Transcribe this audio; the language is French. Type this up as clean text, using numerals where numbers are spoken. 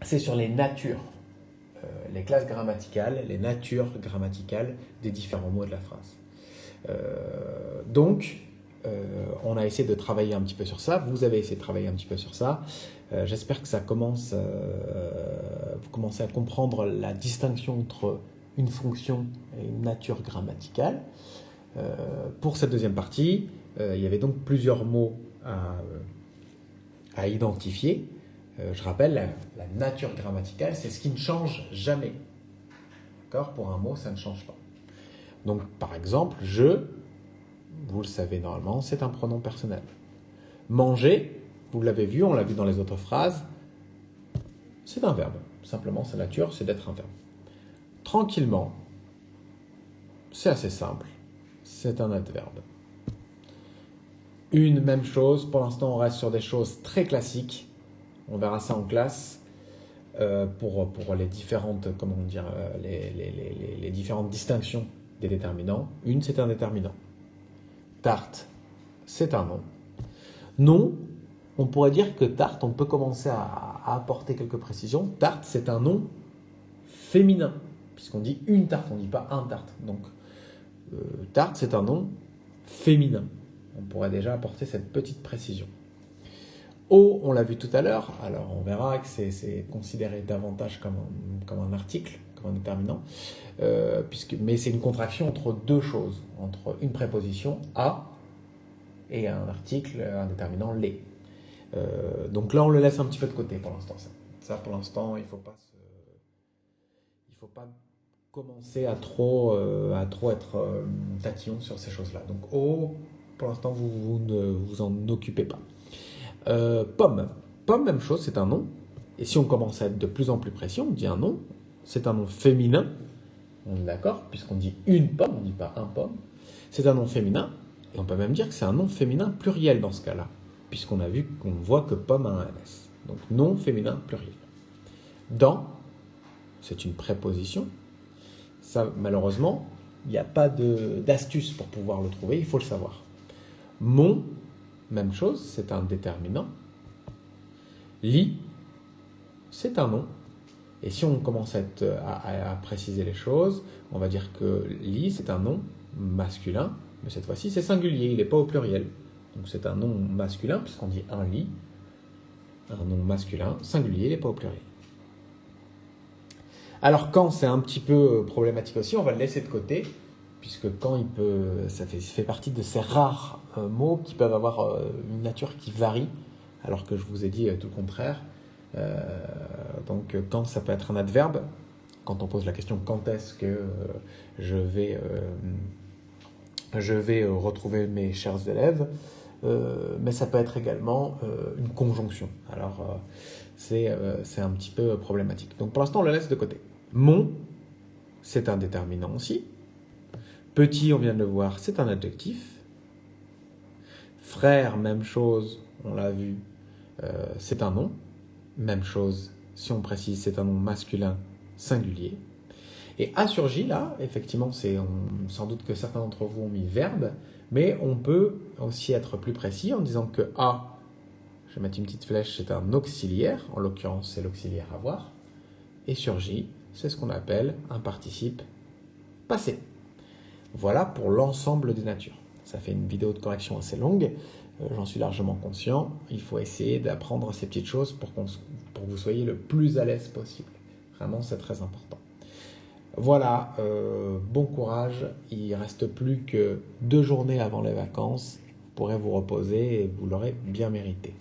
c'est sur les natures, les classes grammaticales, les natures grammaticales des différents mots de la phrase. Donc, on a essayé de travailler un petit peu sur ça. Vous avez essayé de travailler un petit peu sur ça. J'espère que ça commence, vous commencez à comprendre la distinction entre une fonction et une nature grammaticale. Pour cette deuxième partie, il y avait donc plusieurs mots à identifier. Je rappelle, la nature grammaticale, c'est ce qui ne change jamais. D'accord? Pour un mot, ça ne change pas. Donc, par exemple, je, vous le savez normalement, c'est un pronom personnel. Manger, vous l'avez vu, on l'a vu dans les autres phrases, c'est un verbe. Simplement, sa nature, c'est d'être un verbe. Tranquillement, c'est assez simple, c'est un adverbe. Une même chose, pour l'instant, on reste sur des choses très classiques. On verra ça en classe pour les différentes, comment dire, les différentes distinctions des déterminants. Une, c'est un déterminant. Tarte, c'est un nom. Non, on pourrait dire que tarte, on peut commencer à apporter quelques précisions. Tarte, c'est un nom féminin, puisqu'on dit une tarte, on ne dit pas un tarte. Donc, tarte, c'est un nom féminin. On pourrait déjà apporter cette petite précision. Eau, on l'a vu tout à l'heure, alors on verra que c'est considéré davantage comme un article, comme un déterminant, mais c'est une contraction entre deux choses, entre une préposition à et un article, un déterminant les. Donc là, on le laisse un petit peu de côté pour l'instant. Ça pour l'instant, il ne faut pas commencer à trop être tatillon sur ces choses-là. Donc oh, pour l'instant, vous ne vous en occupez pas. Pomme. Pomme, même chose, c'est un nom. Et si on commence à être de plus en plus précis, on dit un nom. C'est un nom féminin. On est d'accord, puisqu'on dit une pomme, on ne dit pas un pomme. C'est un nom féminin. Et on peut même dire que c'est un nom féminin pluriel dans ce cas-là, puisqu'on a vu qu'on voit que pomme a un S. Donc nom féminin pluriel. Dans, c'est une préposition. Ça, malheureusement, il n'y a pas d'astuce pour pouvoir le trouver, il faut le savoir. Mon, même chose, c'est un déterminant. Lit, c'est un nom. Et si on commence à préciser les choses, on va dire que lit, c'est un nom masculin, mais cette fois-ci, c'est singulier, il n'est pas au pluriel. Donc c'est un nom masculin, puisqu'on dit un lit, un nom masculin, singulier, il n'est pas au pluriel. Alors quand c'est un petit peu problématique aussi, on va le laisser de côté, puisque quand ça fait partie de ces rares mots qui peuvent avoir une nature qui varie, alors que je vous ai dit tout le contraire. Donc quand ça peut être un adverbe, quand on pose la question quand est-ce que je vais retrouver mes chers élèves, mais ça peut être également une conjonction. Alors c'est un petit peu problématique. Donc pour l'instant on le laisse de côté. Mon, c'est un déterminant aussi. Petit, on vient de le voir, c'est un adjectif. Frère, même chose, on l'a vu, c'est un nom. Même chose, si on précise, c'est un nom masculin singulier. Et a surgi, là, effectivement, sans doute que certains d'entre vous ont mis verbe, mais on peut aussi être plus précis en disant que a, je vais mettre une petite flèche, c'est un auxiliaire, en l'occurrence c'est l'auxiliaire avoir, et surgi, c'est ce qu'on appelle un participe passé. Voilà pour l'ensemble des natures. Ça fait une vidéo de correction assez longue, j'en suis largement conscient. Il faut essayer d'apprendre ces petites choses pour que vous soyez le plus à l'aise possible. Vraiment, c'est très important. Voilà, bon courage. Il ne reste plus que 2 journées avant les vacances. Vous pourrez vous reposer et vous l'aurez bien mérité.